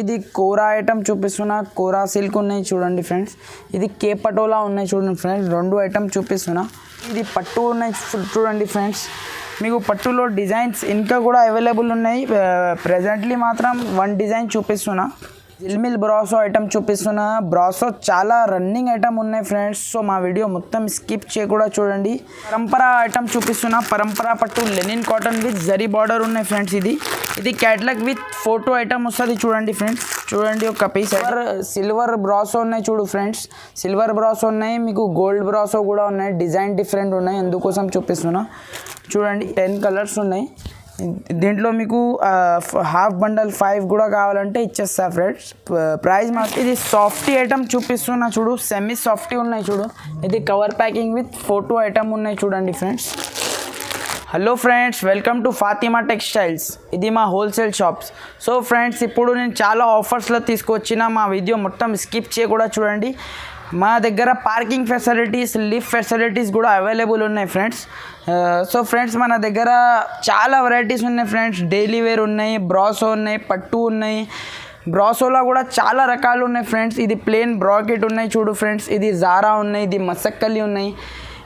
ఇది కోరా ఐటమ్ చూపిస్తున్నా, కోరా సిల్క్ ఉన్నాయి చూడండి ఫ్రెండ్స్. ఇది కే పటోలా ఉన్నాయి చూడండి ఫ్రెండ్స్, 2 ఐటమ్ చూపిస్తున్నా. ఇది పట్టు ఉన్నాయి చూడండి ఫ్రెండ్స్. మీకు పట్టులో డిజైన్స్ ఇంకా కూడా అవైలబుల్ ఉన్నాయి. ప్రెజెంట్లీ మాత్రం 1 డిజైన్ చూపిస్తున్నా. జిల్మిల్ బ్రాసో ఐటమ్ చూపిస్తున్నా. బ్రాసో చాలా రన్నింగ్ ఐటమ్ ఉన్నాయి ఫ్రెండ్స్. సో మా వీడియో మొత్తం స్కిప్ చేయకుండా చూడండి. పరంపరా ఐటమ్ చూపిస్తున్నా. పరంపరా పట్టు linen cotton with zari border ఉన్నాయి ఫ్రెండ్స్. ఇది క్యాటలాగ్ విత్ ఫోటో ఐటమ్ వస్తుంది చూడండి ఫ్రెండ్స్. చూడండి ఒక పీస్ సిల్వర్ బ్రాసో ఉన్నాయి చూడు ఫ్రెండ్స్. సిల్వర్ బ్రాసో ఉన్నాయి, మీకు గోల్డ్ బ్రాసో కూడా ఉన్నాయి. డిజైన్ డిఫరెంట్ ఉన్నాయి, అందుకోసం చూపిస్తున్నా. చూడండి 10 కలర్స్ ఉన్నాయి. దీంట్లో మీకు హాఫ్ బండల్ 5 కూడా కావాలంటే ఇచ్చేస్తా ఫ్రెండ్స్. ప్రైస్ మాకు ఇది సాఫ్టీ ఐటమ్ చూపిస్తున్నా చూడు. సెమీ సాఫ్టీ ఉన్నాయి చూడు. ఇది cover packing with photo item ఉన్నాయి చూడండి friends. Hello friends, welcome to Fatima textiles. ఇది మా హోల్సేల్ షాప్స్. సో ఫ్రెండ్స్, ఇప్పుడు నేను చాలా ఆఫర్స్లో తీసుకొచ్చిన. మా వీడియో మొత్తం స్కిప్ చేయకుండా చూడండి. మా దగ్గర పార్కింగ్ ఫెసిలిటీస్, లిఫ్ట్ ఫెసిలిటీస్ కూడా అవైలబుల్ ఉన్నాయి ఫ్రెండ్స్. సో ఫ్రెండ్స్, మన దగ్గర చాలా వెరైటీస్ ఉన్నాయి ఫ్రెండ్స్. డైలీ వేర్ ఉన్నాయి, బ్రాసో ఉన్నాయి, పట్టు ఉన్నాయి. బ్రాసోలో కూడా చాలా రకాలు ఉన్నాయి ఫ్రెండ్స్. ఇది ప్లెయిన్ బ్రాకెట్ ఉన్నాయి చూడు ఫ్రెండ్స్. ఇది జారా ఉన్నాయి, ఇది మసక్కలి ఉన్నాయి,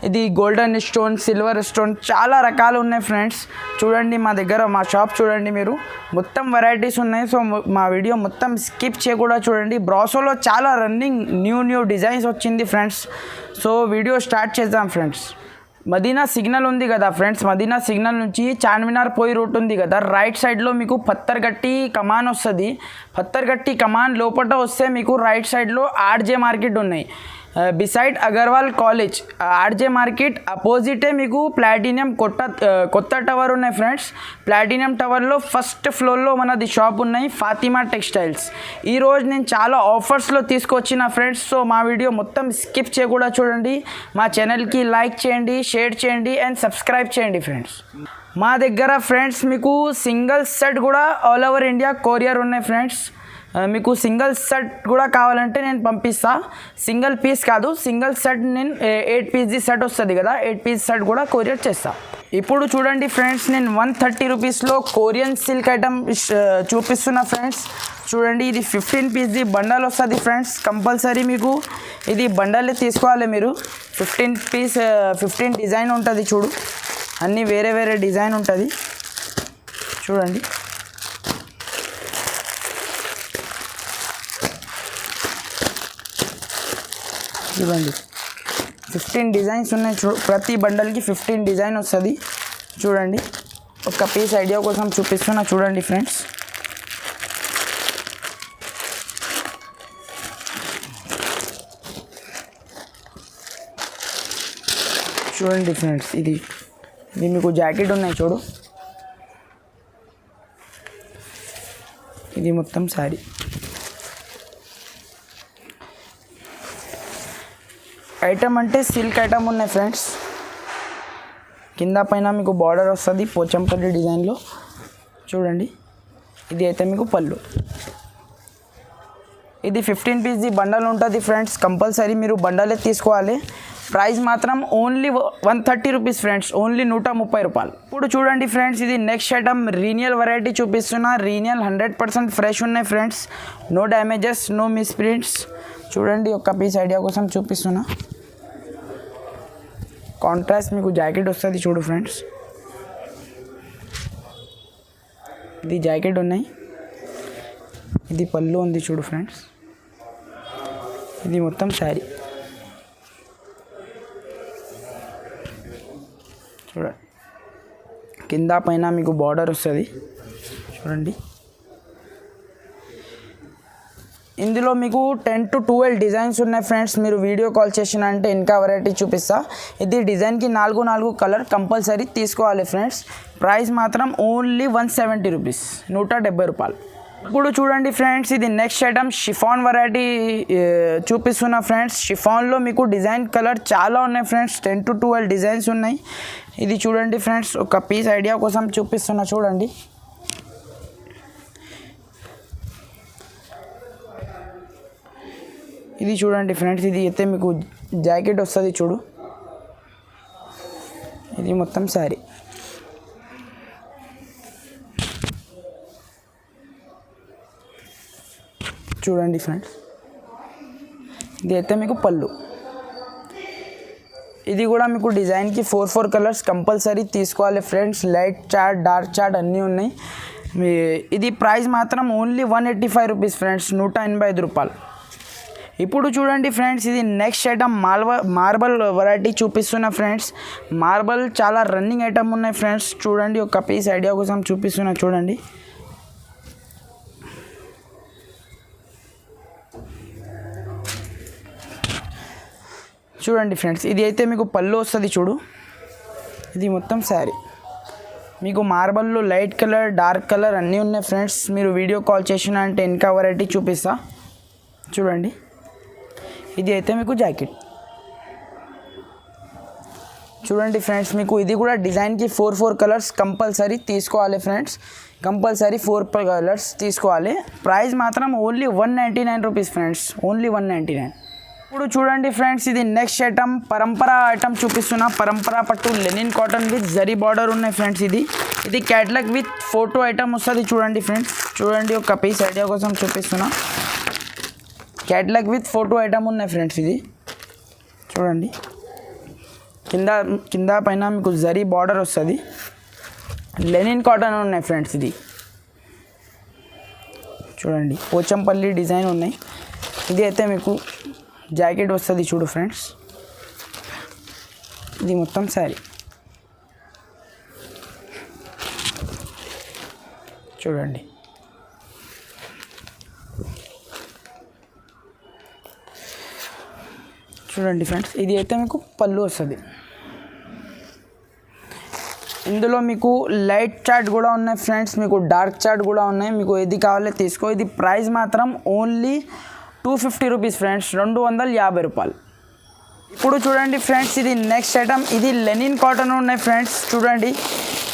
ఇది గోల్డెన్ స్టోన్, సిల్వర్ స్టోన్, చాలా రకాలు ఉన్నాయి ఫ్రెండ్స్. చూడండి మా దగ్గర, మా షాప్ చూడండి మీరు, మొత్తం వెరైటీస్ ఉన్నాయి. సో మా వీడియో మొత్తం స్కిప్ చేయకుండా చూడండి. బ్రాసోలో చాలా రన్నింగ్ న్యూ డిజైన్స్ వచ్చింది ఫ్రెండ్స్. సో వీడియో స్టార్ట్ చేద్దాం ఫ్రెండ్స్. మదీనా సిగ్నల్ ఉంది కదా ఫ్రెండ్స్. మదీనా సిగ్నల్ నుంచి చార్మినార్ పోయి రూట్ ఉంది కదా, రైట్ సైడ్లో మీకు పత్తర్గట్టి కమాన్ వస్తుంది. పత్తర్గట్టి కమాన్ లోపల వస్తే మీకు రైట్ సైడ్లో ఆర్జే మార్కెట్ ఉన్నాయి. Beside Agarwal college, RJ market అపోజిటే మీకు ప్లాటినియం కొత్త టవర్ ఉన్నాయి ఫ్రెండ్స్. ప్లాటినియం టవర్లో ఫస్ట్ ఫ్లోర్లో మనది షాప్ ఉన్నాయి, ఫాతిమా టెక్స్టైల్స్. ఈరోజు నేను చాలా ఆఫర్స్లో తీసుకొచ్చిన ఫ్రెండ్స్. సో మా వీడియో మొత్తం స్కిప్ చేయకుండా చూడండి. మా ఛానల్కి లైక్ చేయండి, షేర్ చేయండి అండ్ సబ్స్క్రైబ్ చేయండి ఫ్రెండ్స్. మా దగ్గర ఫ్రెండ్స్ మీకు సింగిల్ సెట్ కూడా ఆల్ ఓవర్ ఇండియా కొరియర్ ఉన్నాయి ఫ్రెండ్స్. మీకు సింగిల్ సెట్ కూడా కావాలంటే నేను పంపిస్తా. సింగిల్ పీస్ కాదు, సింగిల్ సెట్. నేను 8 పీస్ సెట్ వస్తుంది కదా, 8 పీస్ సెట్ కూడా కొరియర్ చేస్తా. ఇప్పుడు చూడండి ఫ్రెండ్స్, నేను 130 రూపీస్లో కొరియన్ సిల్క్ ఐటమ్ చూపిస్తున్నా ఫ్రెండ్స్. చూడండి, ఇది 15 పీస్ బండల్ వస్తుంది ఫ్రెండ్స్. కంపల్సరీ మీకు ఇది బండలే తీసుకోవాలి మీరు. 15 డిజైన్ ఉంటుంది చూడు. అన్నీ వేరే డిజైన్ ఉంటుంది చూడండి. చూడండి 15 డిజైన్స్ ఉన్నాయి ప్రతి బండల్కి 15 డిజైన్ వస్తుంది చూడండి. ఒక పీస్ ఐడియా కోసం చూపిస్తున్నా చూడండి ఫ్రెండ్స్. చూడండి ఫ్రెండ్స్, ఇది మీకు జాకెట్ ఉన్నాయి చూడు. ఇది మొత్తం శారీ. ఐటమ్ అంటే సిల్క్ ఐటమ్ ఉన్నాయి ఫ్రెండ్స్. కింద పైన మీకు బార్డర్ వస్తుంది పోచంపల్లి డిజైన్లో చూడండి. ఇది అయితే మీకు పళ్ళు. ఇది 15 పీస్ బండల్ ఉంటుంది ఫ్రెండ్స్. కంపల్సరీ మీరు బండలే తీసుకోవాలి. ప్రైస్ మాత్రం ఓన్లీ 130 రూపీస్ ఫ్రెండ్స్, ఓన్లీ 130 రూపాయలు. ఇప్పుడు చూడండి ఫ్రెండ్స్, ఇది నెక్స్ట్ ఐటమ్ రీనియల్ వెరైటీ చూపిస్తున్నా. రీనియల్ 100% ఫ్రెష్ ఉన్నాయి friends. No damages, no misprints. చూడండి, ఒక పీస్ ఐడియా కోసం చూపిస్తున్నా. కాంట్రాస్ట్ మీకు జాకెట్ వస్తుంది చూడు ఫ్రెండ్స్. ఇది జాకెట్ ఉన్నాయి, ఇది పళ్ళు ఉంది చూడు ఫ్రెండ్స్. ఇది మొత్తం శారీ చూడండి. కింద పైన మీకు బార్డర్ వస్తుంది చూడండి. ఇందులో మీకు 10 to 12 డిజైన్స్ ఉన్నాయి ఫ్రెండ్స్. మీరు వీడియో కాల్ చేసిన అంటే ఇంకా వెరైటీ చూపిస్తా. ఇది డిజైన్కి 4 కలర్ కంపల్సరీ తీసుకోవాలి ఫ్రెండ్స్. ప్రైస్ మాత్రం ఓన్లీ 170 రూపీస్, 170 రూపాయలు. ఇప్పుడు చూడండి ఫ్రెండ్స్, ఇది నెక్స్ట్ ఐటమ్ షిఫాన్ వెరైటీ చూపిస్తున్నా ఫ్రెండ్స్. షిఫాన్లో మీకు డిజైన్ కలర్ చాలా ఉన్నాయి ఫ్రెండ్స్. 10 to 12 డిజైన్స్ ఉన్నాయి. ఇది చూడండి ఫ్రెండ్స్, ఒక పీస్ ఐడియా కోసం చూపిస్తున్నా చూడండి. ఇది చూడండి ఫ్రెండ్స్, ఇది అయితే మీకు జాకెట్ వస్తుంది చూడు. ఇది మొత్తం శారీ. చూడండి ఫ్రెండ్స్, ఇది అయితే మీకు పళ్ళు. ఇది కూడా మీకు డిజైన్కి 4 కలర్స్ కంపల్సరీ తీసుకోవాలి friends. Light chart, dark chart అన్నీ ఉన్నాయి. ఇది ప్రైస్ మాత్రం ఓన్లీ 185 రూపీస్ ఫ్రెండ్స్, 185 రూపాయలు. ఇప్పుడు చూడండి ఫ్రెండ్స్, ఇది నెక్స్ట్ ఐటమ్ మార్బల్ వెరైటీ చూపిస్తున్నా ఫ్రెండ్స్. మార్బల్ చాలా రన్నింగ్ ఐటమ్ ఉన్నాయి ఫ్రెండ్స్. చూడండి, ఒక పీస్ ఐడియా కోసం చూపిస్తున్నా చూడండి. చూడండి ఫ్రెండ్స్, ఇది అయితే మీకు పళ్ళు వస్తుంది చూడు. ఇది మొత్తం శారీ మీకు మార్బల్లో లైట్ కలర్, డార్క్ కలర్ అన్నీ ఉన్నాయి ఫ్రెండ్స్. మీరు వీడియో కాల్ చేసిన అంటే ఇంకా వెరైటీ చూపిస్తా చూడండి. ఇది అయితే మీకు జాకెట్. చూడండి ఫ్రెండ్స్, మీకు ఇది కూడా డిజైన్కి 4 కలర్స్ కంపల్సరీ తీసుకోవాలి ఫ్రెండ్స్. కంపల్సరీ 4 కలర్స్ తీసుకోవాలి. ప్రైస్ మాత్రం ఓన్లీ 199 రూపీస్ ఫ్రెండ్స్, ఓన్లీ 199. ఇప్పుడు చూడండి ఫ్రెండ్స్, ఇది నెక్స్ట్ ఐటమ్ పరంపరా ఐటమ్ చూపిస్తున్నా. పరంపరా పట్టు linen cotton with zari border ఉన్నాయి ఫ్రెండ్స్. ఇది క్యాటలాగ్ విత్ ఫోటో ఐటమ్ వస్తుంది చూడండి ఫ్రెండ్స్. చూడండి, ఒక పీస్ ఐడియా కోసం చూపిస్తున్నా. క్యాటలాగ్ విత్ ఫోటో ఐటమ్ ఉన్నాయి ఫ్రెండ్స్. ఇది చూడండి, కింద పైన మీకు జరీ బార్డర్ వస్తుంది. లెనిన్ కాటన్ ఉన్నాయి ఫ్రెండ్స్. ఇది చూడండి, పోచంపల్లి డిజైన్ ఉన్నాయి. ఇది అయితే మీకు జాకెట్ వస్తుంది చూడు ఫ్రెండ్స్. ఇది మొత్తం శారీ చూడండి. చూడండి ఫ్రెండ్స్, ఇది అయితే మీకు పళ్ళు వస్తుంది. ఇందులో మీకు లైట్ చార్ట్ కూడా ఉన్నాయి ఫ్రెండ్స్, మీకు డార్క్ చార్ట్ కూడా ఉన్నాయి. మీకు ఏది కావాలో తీసుకో. ఇది ప్రైస్ మాత్రం ఓన్లీ 250 రూపీస్ ఫ్రెండ్స్, 250 రూపాయలు. ఇప్పుడు చూడండి ఫ్రెండ్స్, ఇది నెక్స్ట్ ఐటమ్. ఇది లెనిన్ కాటన్ ఉన్నాయి ఫ్రెండ్స్. చూడండి,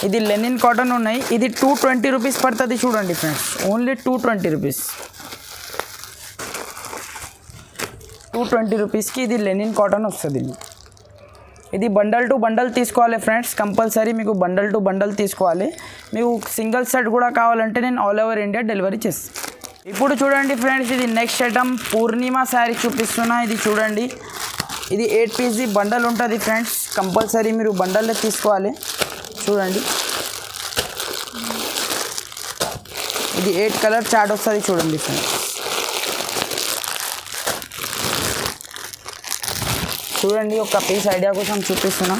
ఇది లెనిన్ కాటన్ ఉన్నాయి. ఇది 220 రూపీస్ పడుతుంది చూడండి ఫ్రెండ్స్, ఓన్లీ 220 రూపీస్. 220 రూపీస్కి ఇది లెనిన్ కాటన్ వస్తుంది. ఇది బండల్ టు బండల్ తీసుకోవాలి ఫ్రెండ్స్. కంపల్సరీ మీకు బండల్ టు బండల్ తీసుకోవాలి. మీకు సింగిల్ సెట్ కూడా కావాలంటే నేను ఆల్ ఓవర్ ఇండియా డెలివరీ చేస్తాను. ఇప్పుడు చూడండి ఫ్రెండ్స్, ఇది నెక్స్ట్ ఐటమ్ పూర్ణిమ శారీ చూపిస్తున్నా. ఇది చూడండి, ఇది 8 పీస్ బండల్ ఉంటుంది ఫ్రెండ్స్. కంపల్సరీ మీరు బండల్లే తీసుకోవాలి. చూడండి, ఇది 8 కలర్ చార్ట్ వస్తుంది చూడండి ఫ్రెండ్స్. చూడండి, ఒక పీస్ ఐడియా కోసం చూపిస్తున్నా.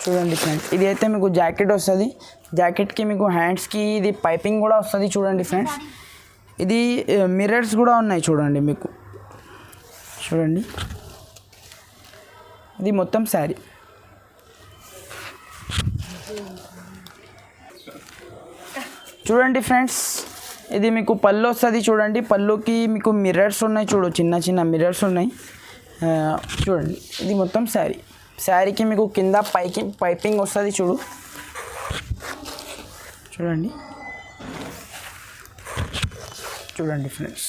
చూడండి ఫ్రెండ్స్, ఇది అయితే మీకు జాకెట్ వస్తుంది. జాకెట్కి మీకు హ్యాండ్స్కి ఇది పైపింగ్ కూడా వస్తుంది చూడండి ఫ్రెండ్స్. ఇది మిర్రర్స్ కూడా ఉన్నాయి చూడండి మీకు. చూడండి, ఇది మొత్తం శారీ. చూడండి ఫ్రెండ్స్, ఇది మీకు పళ్ళు వస్తుంది చూడండి. పళ్ళుకి మీకు మిర్రర్స్ ఉన్నాయి చూడు, చిన్న చిన్న మిర్రర్స్ ఉన్నాయి చూడండి. ఇది మొత్తం శారీ. శారీకి మీకు కింద పైపింగ్ వస్తుంది చూడు. చూడండి, చూడండి ఫ్రెండ్స్,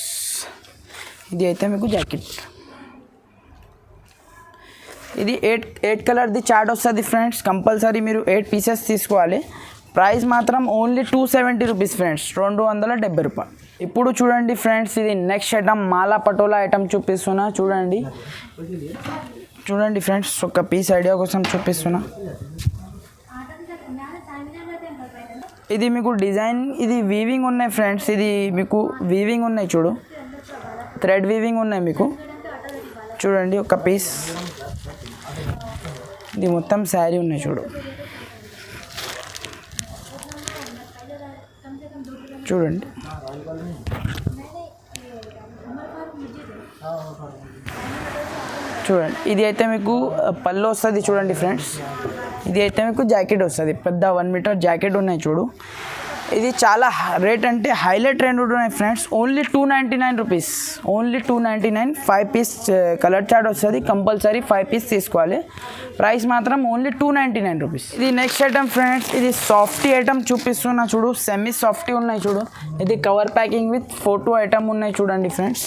ఇది అయితే మీకు జాకెట్. ఇది 8 కలర్ది చార్ట్ వస్తుంది ఫ్రెండ్స్. కంపల్సరీ మీరు 8 పీసెస్ తీసుకోవాలి. ప్రైస్ మాత్రం ఓన్లీ 270 రూపీస్ ఫ్రెండ్స్, 270 రూపాయలు. ఇప్పుడు చూడండి ఫ్రెండ్స్, ఇది నెక్స్ట్ ఐటమ్ మాలా పటోలా ఐటమ్ చూపిస్తున్నా. చూడండి, చూడండి ఫ్రెండ్స్, ఒక పీస్ ఐడియా కోసం చూపిస్తున్నా. ఇది మీకు డిజైన్, ఇది వీవింగ్ ఉన్నాయి ఫ్రెండ్స్. ఇది మీకు వీవింగ్ ఉన్నాయి చూడు, థ్రెడ్ వీవింగ్ ఉన్నాయి మీకు. చూడండి, ఒక పీస్. ఇది మొత్తం శారీ ఉన్నాయి చూడు. చూడండి, చూడండి, ఇది అయితే మీకు పళ్ళు వస్తుంది చూడండి ఫ్రెండ్స్. ఇది అయితే మీకు జాకెట్ వస్తుంది, పెద్ద 1 మీటర్ జాకెట్ ఉన్నాయి చూడు. ఇది చాలా రేట్ అంటే హైలైట్ రేట్ ఉన్నాయి friends. Only 299 rupees, only 299. 5 piece colour chart వస్తుంది. కంపల్సరీ 5 పీస్ తీసుకోవాలి. ప్రైస్ మాత్రం ఓన్లీ 299 రూపీస్. ఇది నెక్స్ట్ ఐటమ్ ఫ్రెండ్స్, ఇది సాఫ్టీ ఐటమ్ చూపిస్తున్నా చూడు. సెమీ సాఫ్టీ ఉన్నాయి చూడు. ఇది cover packing with photo item ఉన్నాయి చూడండి ఫ్రెండ్స్.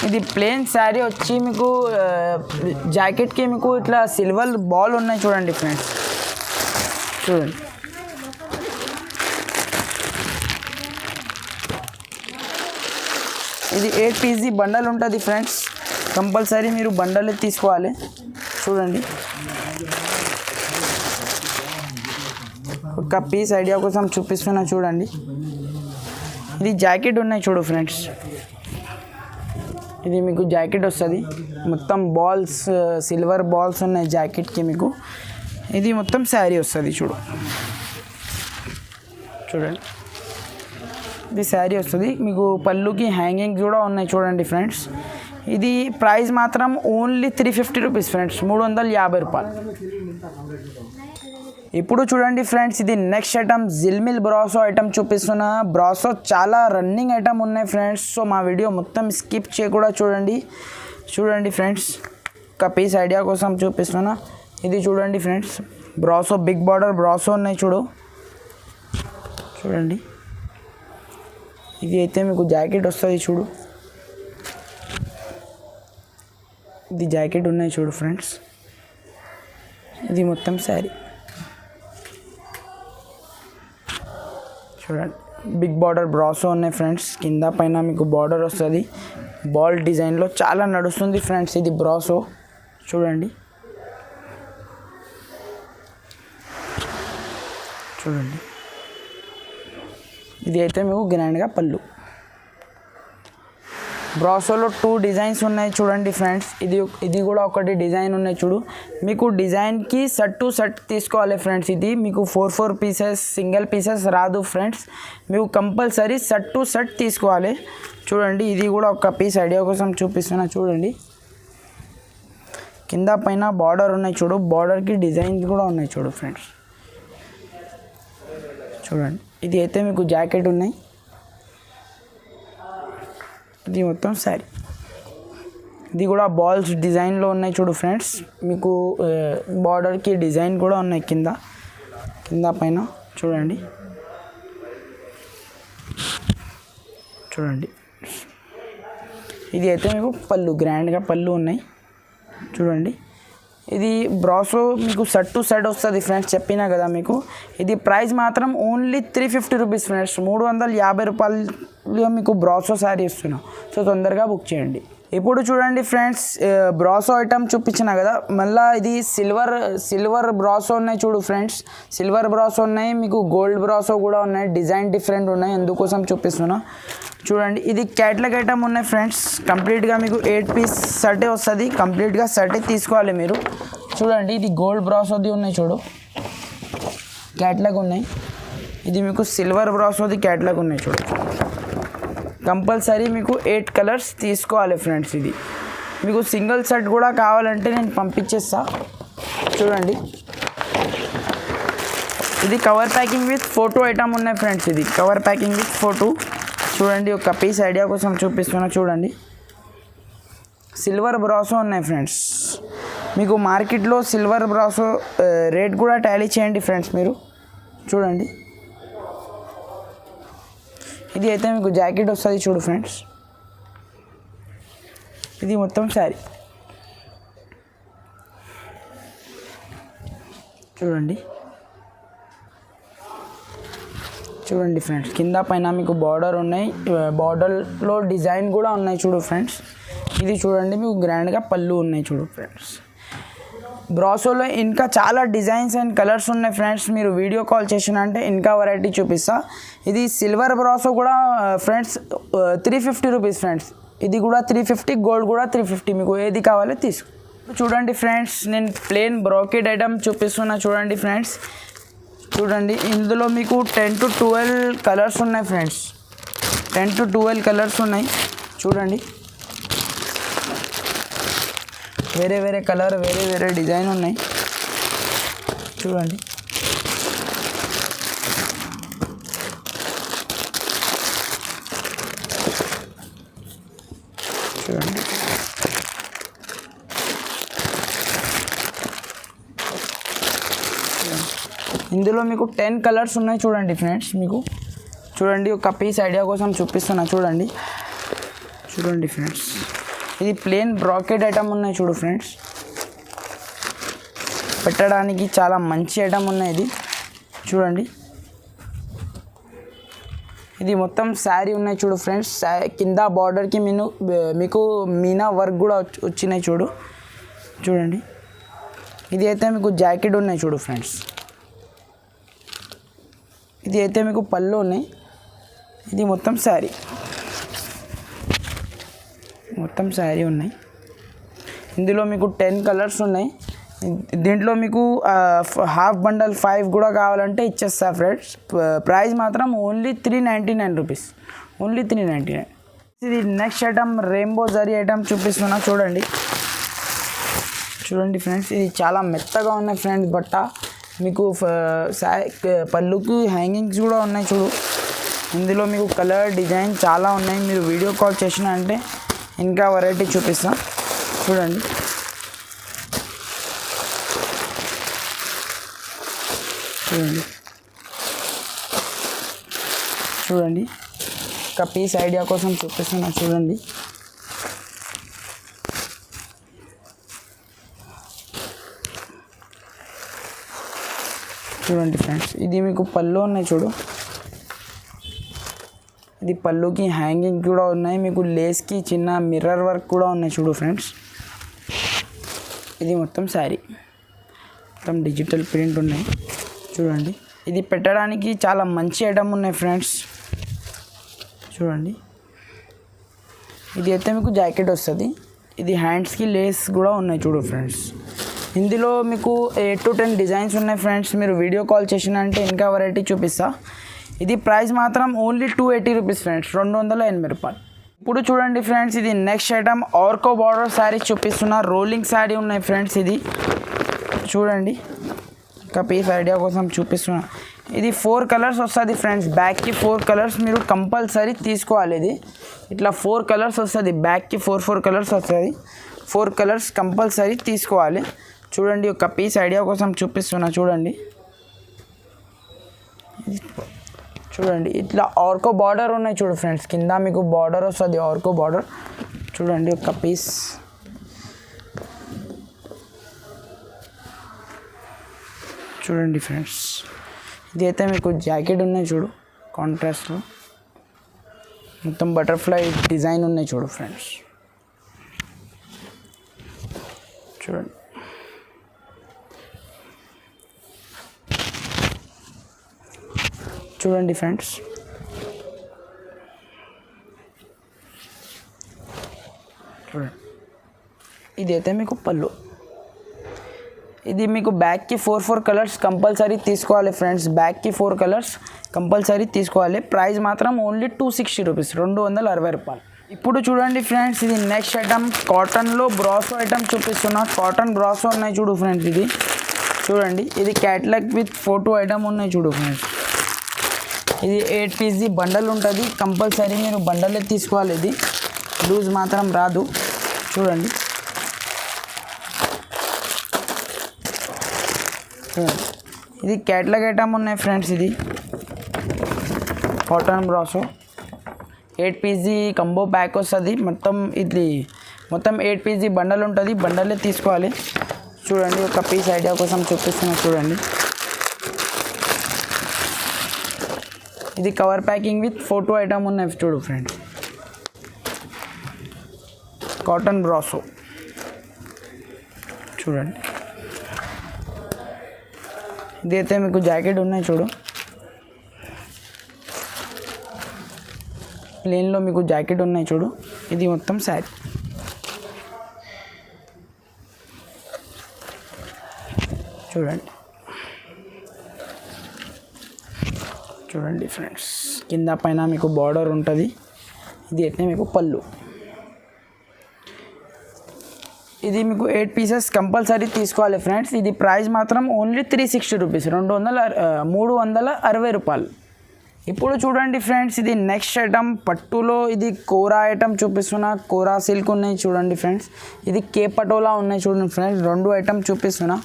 ఇది ప్లెయిన్ శారీ వచ్చి మీకు జాకెట్కి మీకు ఇట్లా సిల్వర్ బాల్ ఉన్నాయి చూడండి ఫ్రెండ్స్, చూడండి. ఇది 8 పీస్ బండల్ ఉంటుంది ఫ్రెండ్స్, కంపల్సరీ మీరు బండలే తీసుకోవాలి. చూడండి, ఒక పీస్ ఐడియా కోసం చూపిస్తున్నా చూడండి. ఇది జాకెట్ ఉన్నాయి చూడు ఫ్రెండ్స్, ఇది మీకు జాకెట్ వస్తుంది, మొత్తం బాల్స్ సిల్వర్ బాల్స్ ఉన్నాయి జాకెట్కి మీకు. ఇది మొత్తం శారీ వస్తుంది చూడండి, ఇది శారీ వస్తుంది మీకు. పళ్ళుకి హ్యాంగింగ్ కూడా ఉన్నాయి చూడండి ఫ్రెండ్స్. ఇది ప్రైస్ మాత్రం ఓన్లీ 350 రూపీస్ ఫ్రెండ్స్, 350 రూపాయలు. ఇప్పుడు చూడండి ఫ్రెండ్స్, ఇది నెక్స్ట్ ఐటమ్ జిల్మిల్ బ్రాసో ఐటమ్ చూపిస్తున్నా. బ్రాసో చాలా రన్నింగ్ ఐటమ్ ఉన్నాయి ఫ్రెండ్స్, సో మా వీడియో మొత్తం స్కిప్ చేయకుండా చూడండి ఫ్రెండ్స్. ఒక పీస్ ఐడియా కోసం చూపిస్తున్నా. ఇది చూడండి friends, brasso big border brasso ఉన్నాయి చూడండి. ఇది అయితే మీకు జాకెట్ వస్తుంది చూడు, ఇది జాకెట్ ఉన్నాయి చూడు ఫ్రెండ్స్. ఇది మొత్తం శారీ చూడండి, బిగ్ బార్డర్ బ్రాసో ఉన్నాయి ఫ్రెండ్స్. కింద పైన మీకు బార్డర్ వస్తుంది, బాల్ డిజైన్లో చాలా నడుస్తుంది ఫ్రెండ్స్ ఇది బ్రాసో. చూడండి ఇది అయితే మీకు గ్రాండ్గా పళ్ళు. బ్రాసోలో 2 డిజైన్స్ ఉన్నాయి చూడండి ఫ్రెండ్స్. ఇది కూడా ఒకటి డిజైన్ ఉన్నాయి చూడు. మీకు డిజైన్కి సెట్ టు సెట్ తీసుకోవాలి ఫ్రెండ్స్. ఇది మీకు 4 పీసెస్ సింగిల్ పీసెస్ రాదు ఫ్రెండ్స్, మీకు కంపల్సరీ సెట్ టు సెట్ తీసుకోవాలి. చూడండి, ఇది కూడా ఒక పీస్ ఐడియా కోసం చూపిస్తున్నా చూడండి. కింద పైన బార్డర్ ఉన్నాయి చూడు, బార్డర్కి డిజైన్స్ కూడా ఉన్నాయి చూడు ఫ్రెండ్స్. చూడండి, ఇది అయితే మీకు జాకెట్ ఉన్నాయి, ఇది మొత్తం శారీ. ఇది కూడా బాల్స్ డిజైన్లో ఉన్నాయి చూడు ఫ్రెండ్స్. మీకు బార్డర్కి డిజైన్ కూడా ఉన్నాయి కింద పైన చూడండి. ఇది అయితే మీకు పళ్ళు గ్రాండ్గా పళ్ళు ఉన్నాయి చూడండి. ఇది బ్రాసో మీకు సెట్ టు సెట్ వస్తుంది ఫ్రెండ్స్, చెప్పినా కదా మీకు. ఇది ప్రైస్ మాత్రం ఓన్లీ 350 రూపీస్ ఫ్రెండ్స్, 350 రూపాయలు మీకు బ్రాసో శారీ ఇస్తున్నాం. సో తొందరగా బుక్ చేయండి. ఇప్పుడు చూడండి ఫ్రెండ్స్, బ్రాసో ఐటమ్ చూపించిన కదా, మళ్ళీ ఇది సిల్వర్ బ్రాసో ఉన్నాయి చూడు ఫ్రెండ్స్. సిల్వర్ బ్రాసో ఉన్నాయి, మీకు గోల్డ్ బ్రాసో కూడా ఉన్నాయి, డిజైన్ డిఫరెంట్ ఉన్నాయి, అందుకోసం చూపిస్తున్నా చూడండి. ఇది క్యాట్లాగ్ ఐటమ్ ఉన్నాయి ఫ్రెండ్స్, కంప్లీట్గా మీకు 8 పీస్ సెటే వస్తుంది, కంప్లీట్గా సెటే తీసుకోవాలి మీరు. చూడండి, ఇది గోల్డ్ బ్రాసోది ఉన్నాయి చూడు, క్యాట్లాగ్ ఉన్నాయి. ఇది మీకు సిల్వర్ బ్రాసోది క్యాట్లాగ్ ఉన్నాయి చూడు. కంపల్సరీ మీకు 8 కలర్స్ తీసుకోవాలి ఫ్రెండ్స్. ఇది మీకు సింగిల్ సెట్ కూడా కావాలంటే నేను పంపించేస్తా చూడండి. ఇది cover packing with photo item ఉన్నాయి ఫ్రెండ్స్. ఇది కవర్ ప్యాకింగ్ విత్ ఫోటో చూడండి. ఒక పీస్ ఐడియా కోసం చూపిస్తున్నా చూడండి. సిల్వర్ బ్రాసో ఉన్నాయి ఫ్రెండ్స్. మీకు మార్కెట్లో సిల్వర్ బ్రాసో రేట్ కూడా టాలీ చేయండి ఫ్రెండ్స్ మీరు. చూడండి, ఇది అయితే మీకు జాకెట్ వస్తుంది చూడు ఫ్రెండ్స్. ఇది మొత్తం శారీ చూడండి ఫ్రెండ్స్. కింద పైన మీకు బార్డర్ ఉన్నాయి, బార్డర్లో డిజైన్ కూడా ఉన్నాయి చూడు ఫ్రెండ్స్. ఇది చూడండి, మీకు గ్రాండ్గా పళ్ళు ఉన్నాయి చూడు ఫ్రెండ్స్. బ్రాసోలో ఇంకా చాలా డిజైన్స్ అండ్ కలర్స్ ఉన్నాయి ఫ్రెండ్స్. మీరు వీడియో కాల్ చేసినంటే ఇంకా వెరైటీ చూపిస్తా. ఇది సిల్వర్ బ్రాసో కూడా ఫ్రెండ్స్ 350 రూపీస్ ఫ్రెండ్స్. ఇది కూడా 350, గోల్డ్ కూడా 350, మీకు ఏది కావాలో తీసుకో. చూడండి ఫ్రెండ్స్, నేను ప్లెయిన్ బ్రోకెట్ ఐటమ్ చూపిస్తున్నా చూడండి ఫ్రెండ్స్. చూడండి, ఇందులో మీకు 10 to 12 కలర్స్ ఉన్నాయి ఫ్రెండ్స్. 10 to 12 కలర్స్ ఉన్నాయి చూడండి. వేరే కలర్, వేరే డిజైన్ ఉన్నాయి చూడండి. ఇందులో మీకు 10 కలర్స్ ఉన్నాయి చూడండి ఫ్రెండ్స్. మీకు చూడండి, ఒక పీస్ ఐడియా కోసం చూపిస్తున్నా చూడండి ఫ్రెండ్స్. ఇది ప్లేన్ బ్రాకెట్ ఐటమ్ ఉన్నాయి చూడు ఫ్రెండ్స్, పెట్టడానికి చాలా మంచి ఐటమ్ ఉన్నాయి. ఇది చూడండి, ఇది మొత్తం శారీ ఉన్నాయి చూడు ఫ్రెండ్స్. కింద బార్డర్కి మీకు మీనా వర్క్ కూడా వచ్చినాయి చూడండి. ఇది అయితే మీకు జాకెట్ ఉన్నాయి చూడు ఫ్రెండ్స్. ఇది అయితే మీకు పళ్ళు ఉన్నాయి. ఇది మొత్తం శారీ ఉన్నాయి. ఇందులో మీకు 10 కలర్స్ ఉన్నాయి. దీంట్లో మీకు హాఫ్ బండల్ 5 కూడా కావాలంటే ఇచ్చేస్తా ఫ్రెండ్స్. ప్రైస్ మాత్రం ఓన్లీ 399 రూపీస్, ఓన్లీ 399. ఇది next item rainbow zari item చూపిస్తున్నా చూడండి ఫ్రెండ్స్. ఇది చాలా మెత్తగా ఉన్నాయి ఫ్రెండ్స్ బట్ట. మీకు పళ్ళుకి హ్యాంగింగ్స్ కూడా ఉన్నాయి చూడు. ఇందులో మీకు కలర్ డిజైన్ చాలా ఉన్నాయి. మీరు వీడియో కాల్ చేసిన అంటే ఇంకా వెరైటీ చూపిస్తాం చూడండి. ఒక పీస్ ఐడియా కోసం చూపిస్తున్నా చూడండి. ఫ్రెండ్స్, ఇది మీకు పళ్ళు ఉన్నాయి చూడు. ఇది పళ్ళుకి హ్యాంగింగ్ కూడా ఉన్నాయి. మీకు లేస్కి చిన్న మిర్రర్ వర్క్ కూడా ఉన్నాయి చూడు ఫ్రెండ్స్. ఇది మొత్తం శారీ, మొత్తం డిజిటల్ ప్రింట్ ఉన్నాయి చూడండి. ఇది పెట్టడానికి చాలా మంచి ఐటమ్ ఉన్నాయి ఫ్రెండ్స్ చూడండి. ఇది అయితే మీకు జాకెట్ వస్తుంది. ఇది హ్యాండ్స్కి లేస్ కూడా ఉన్నాయి చూడు ఫ్రెండ్స్. ఇందులో మీకు 8 to 10 డిజైన్స్ ఉన్నాయి ఫ్రెండ్స్. మీరు వీడియో కాల్ చేసిన అంటే ఇంకా వెరైటీ చూపిస్తా. ఇది ప్రైస్ మాత్రం ఓన్లీ 280 రూపీస్ ఫ్రెండ్స్, 280 రూపాయలు. ఇప్పుడు చూడండి ఫ్రెండ్స్, ఇది next item Arko border sari చూపిస్తున్నా. రోలింగ్ శారీ ఉన్నాయి ఫ్రెండ్స్. ఇది చూడండి, ఒక పీస్ ఐడియా కోసం చూపిస్తున్నా. ఇది 4 కలర్స్ వస్తుంది ఫ్రెండ్స్. బ్యాక్కి 4 కలర్స్ మీరు కంపల్సరీ తీసుకోవాలి. ఇది ఇట్లా 4 కలర్స్ వస్తుంది. బ్యాక్కి 4 కలర్స్ వస్తుంది. 4 కలర్స్ కంపల్సరీ తీసుకోవాలి. చూడండి, ఒక పీస్ ఐడియా కోసం చూపిస్తున్నా చూడండి. ఇట్లా ఆర్కో బార్డర్ ఉన్నాయి చూడు ఫ్రెండ్స్. కింద మీకు బార్డర్ వస్తుంది, ఆర్కో బార్డర్ చూడండి. ఒక పీస్ చూడండి ఫ్రెండ్స్. ఇది అయితే మీకు జాకెట్ ఉన్నాయి చూడు, కాంట్రాస్ట్లో మొత్తం బటర్ఫ్లై డిజైన్ ఉన్నాయి చూడు ఫ్రెండ్స్. చూడండి, ఫ్రెండ్స్. చూడండి, ఇది అయితే మీకు పళ్ళు. ఇది మీకు బ్యాక్కి 4 కలర్స్ కంపల్సరీ తీసుకోవాలి ఫ్రెండ్స్. బ్యాక్కి 4 కలర్స్ కంపల్సరీ తీసుకోవాలి. ప్రైస్ మాత్రం ఓన్లీ 260 రూపీస్, 260 రూపాయలు. ఇప్పుడు చూడండి ఫ్రెండ్స్, ఇది నెక్స్ట్ ఐటమ్ కాటన్లో బ్రాసో ఐటమ్ చూపిస్తున్నా. కాటన్ బ్రాసో ఉన్నాయి చూడు ఫ్రెండ్స్. ఇది చూడండి, ఇది క్యాటలాగ్ విత్ ఫోటో ఐటమ్ ఉన్నాయి చూడు ఫ్రెండ్స్. ఇది 8 పీస్ బండల్ ఉంటుంది. కంపల్సరీ మీరు బండలే తీసుకోవాలి. ఇది లూజ్ మాత్రం రాదు. చూడండి, ఇది క్యాటలాగ్ ఐటమ్ ఉన్నాయి ఫ్రెండ్స్. ఇది cotton brasso 8 piece combo pack వస్తుంది. మొత్తం 8 పీస్ బండల్ ఉంటుంది. బండలే తీసుకోవాలి. చూడండి, ఒక పీస్ ఐడియా కోసం చూపిస్తున్నా చూడండి. ఇది cover packing with photo item ఉన్నాయి చూడు ఫ్రెండ్స్. కాటన్ బ్రాసో చూడండి. ఇదైతే మీకు జాకెట్ ఉన్నాయి చూడు. ప్లేన్లో మీకు జాకెట్ ఉన్నాయి చూడు. ఇది మొత్తం శారీ చూడండి ఫ్రెండ్స్. కింద పైన మీకు బార్డర్ ఉంటుంది. ఇది అయితే మీకు పళ్ళు. ఇది మీకు 8 పీసెస్ కంపల్సరీ తీసుకోవాలి ఫ్రెండ్స్. ఇది ప్రైస్ మాత్రం ఓన్లీ 360 రూపీస్, 360 రూపాయలు. ఇప్పుడు చూడండి ఫ్రెండ్స్, ఇది నెక్స్ట్ ఐటమ్ పట్టులో. ఇది కోరా ఐటమ్ చూపిస్తున్నా. కోరా సిల్క్ ఉన్నాయి చూడండి ఫ్రెండ్స్. ఇది కే పటోలా ఉన్నాయి చూడండి ఫ్రెండ్స్. 2 ఐటమ్ చూపిస్తున్నా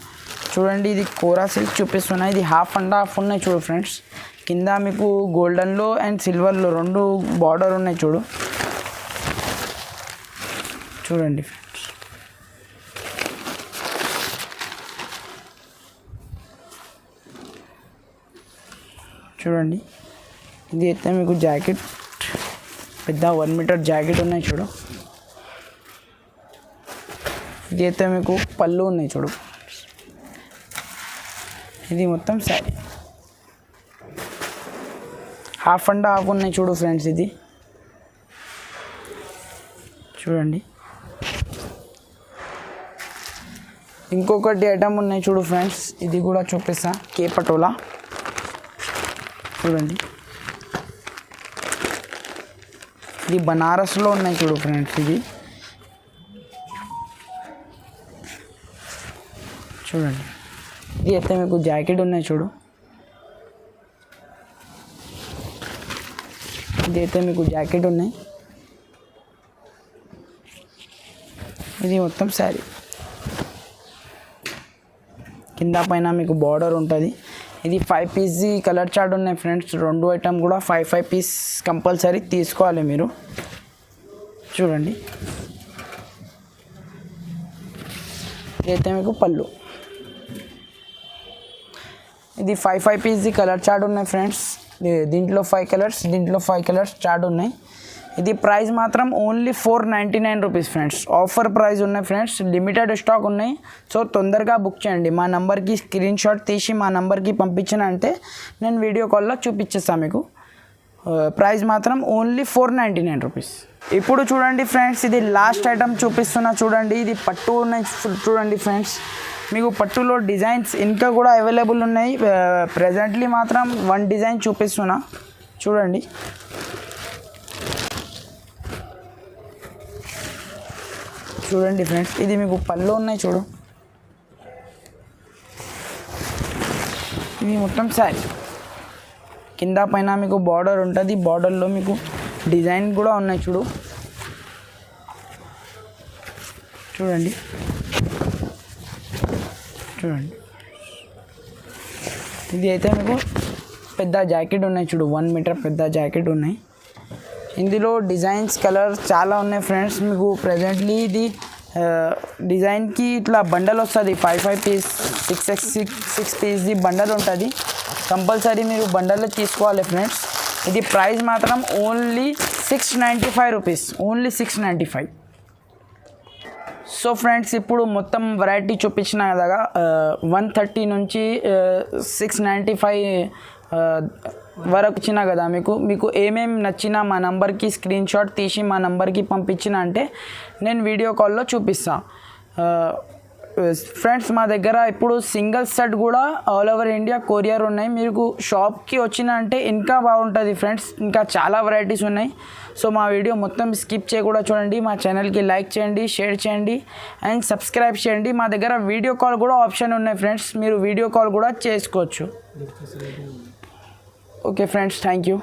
చూడండి. ఇది కోరా సిల్క్ చూపిస్తున్నా. ఇది హాఫ్ అండ్ హాఫ్ ఉన్నాయి చూడు ఫ్రెండ్స్. కింద మీకు గోల్డెన్లో అండ్ సిల్వర్లో 2 బార్డర్ ఉన్నాయి చూడు. చూడండి ఫ్రెండ్స్, చూడండి. ఇది అయితే మీకు జాకెట్ పెద్ద 1 మీటర్ జాకెట్ ఉన్నాయి చూడు. ఇది అయితే మీకు పళ్ళు ఉన్నాయి చూడు. ఇది మొత్తం శారీ హాఫ్ అండ్ హాఫ్ ఉన్నాయి చూడు ఫ్రెండ్స్. ఇది చూడండి. ఇంకొకటి ఐటమ్ ఉన్నాయి చూడు ఫ్రెండ్స్, ఇది కూడా చూపిస్తా. కే పటోలా చూడండి. ఇది బనారస్లో ఉన్నాయి చూడు ఫ్రెండ్స్. ఇది చూడండి. ఇది అయితే మీకు జాకెట్ ఉన్నాయి చూడు. ఇది అయితే మీకు జాకెట్ ఉన్నాయి. ఇది మొత్తం శారీ కింద పైన మీకు బార్డర్ ఉంటుంది. ఇది 5 పీస్ కలర్ చార్ట్ ఉన్నాయి ఫ్రెండ్స్. 2 ఐటమ్ కూడా 5 పీస్ కంపల్సరీ తీసుకోవాలి మీరు. చూడండి. ఇదైతే మీకు పళ్ళు. ఇది 5 పీస్ కలర్ చార్ట్ ఉన్నాయి ఫ్రెండ్స్. దీంట్లో 5 కలర్స్, దీంట్లో 5 కలర్స్ చార్ట్ ఉన్నాయి. ఇది ప్రైస్ మాత్రం only 499 rupees friends. Offer price ఉన్నాయి ఫ్రెండ్స్. లిమిటెడ్ స్టాక్ ఉన్నాయి. సో తొందరగా బుక్ చేయండి. మా నెంబర్కి స్క్రీన్ షాట్ తీసి మా నెంబర్కి పంపించానంటే నేను వీడియో కాల్లో చూపించేస్తాను మీకు. ప్రైస్ మాత్రం ఓన్లీ 499 రూపీస్. ఇప్పుడు చూడండి ఫ్రెండ్స్, ఇది లాస్ట్ ఐటమ్ చూపిస్తున్నా చూడండి. ఇది పట్టు ఉన్నాయి చూడండి ఫ్రెండ్స్. మీకు పట్టులో డిజైన్స్ ఇంకా కూడా అవైలబుల్ ఉన్నాయి. ప్రజెంట్లీ మాత్రం 1 డిజైన్ చూపిస్తున్నా చూడండి. చూడండి ఫ్రెండ్స్, ఇది మీకు పళ్ళు ఉన్నాయి చూడు. ఇది మొత్తం శారీ కింద పైన మీకు బార్డర్ ఉంటుంది. బార్డర్లో మీకు డిజైన్ కూడా ఉన్నాయి చూడు. చూడండి. చూడండి. ఇది అయితే మీకు పెద్ద జాకెట్ ఉన్నాయి చూడు. 1 మీటర్ పెద్ద జాకెట్ ఉన్నాయి. ఇందులో డిజైన్స్ కలర్స్ చాలా ఉన్నాయి ఫ్రెండ్స్. మీకు ప్రజెంట్లీ ఇది డిజైన్కి ఇట్లా బండల్ వస్తుంది. 5 పీస్ 6 పీస్ది బండల్ ఉంటుంది. కంపల్సరీ మీరు బండల్లో తీసుకోవాలి ఫ్రెండ్స్. ఇది ప్రైస్ మాత్రం only 695 rupees. Only 695. So friends, ఇప్పుడు మొత్తం వెరైటీ చూపించిన కదా. 130 నుంచి 695 వరకు ఇచ్చిన కదా. మీకు ఏమేమి నచ్చినా మా నెంబర్కి స్క్రీన్ షాట్ తీసి మా నెంబర్కి పంపించిన అంటే నేను వీడియో కాల్లో చూపిస్తాను ఫ్రెండ్స్. మా దగ్గర ఇప్పుడు సింగిల్ సెట్ కూడా ఆల్ ఓవర్ ఇండియా కొరియర్ ఉన్నాయి. మీకు షాప్కి వచ్చిన అంటే ఇంకా బాగుంటుంది ఫ్రెండ్స్. ఇంకా చాలా వెరైటీస్ ఉన్నాయి. సో మా వీడియో మొత్తం స్కిప్ చేయకుండా చూడండి. మా ఛానల్కి లైక్ చేయండి, షేర్ చేయండి అండ్ సబ్స్క్రైబ్ చేయండి. మా దగ్గర వీడియో కాల్ కూడా ఆప్షన్ ఉన్నాయి ఫ్రెండ్స్. మీరు వీడియో కాల్ కూడా చేసుకోవచ్చు. Okay friends, thank you.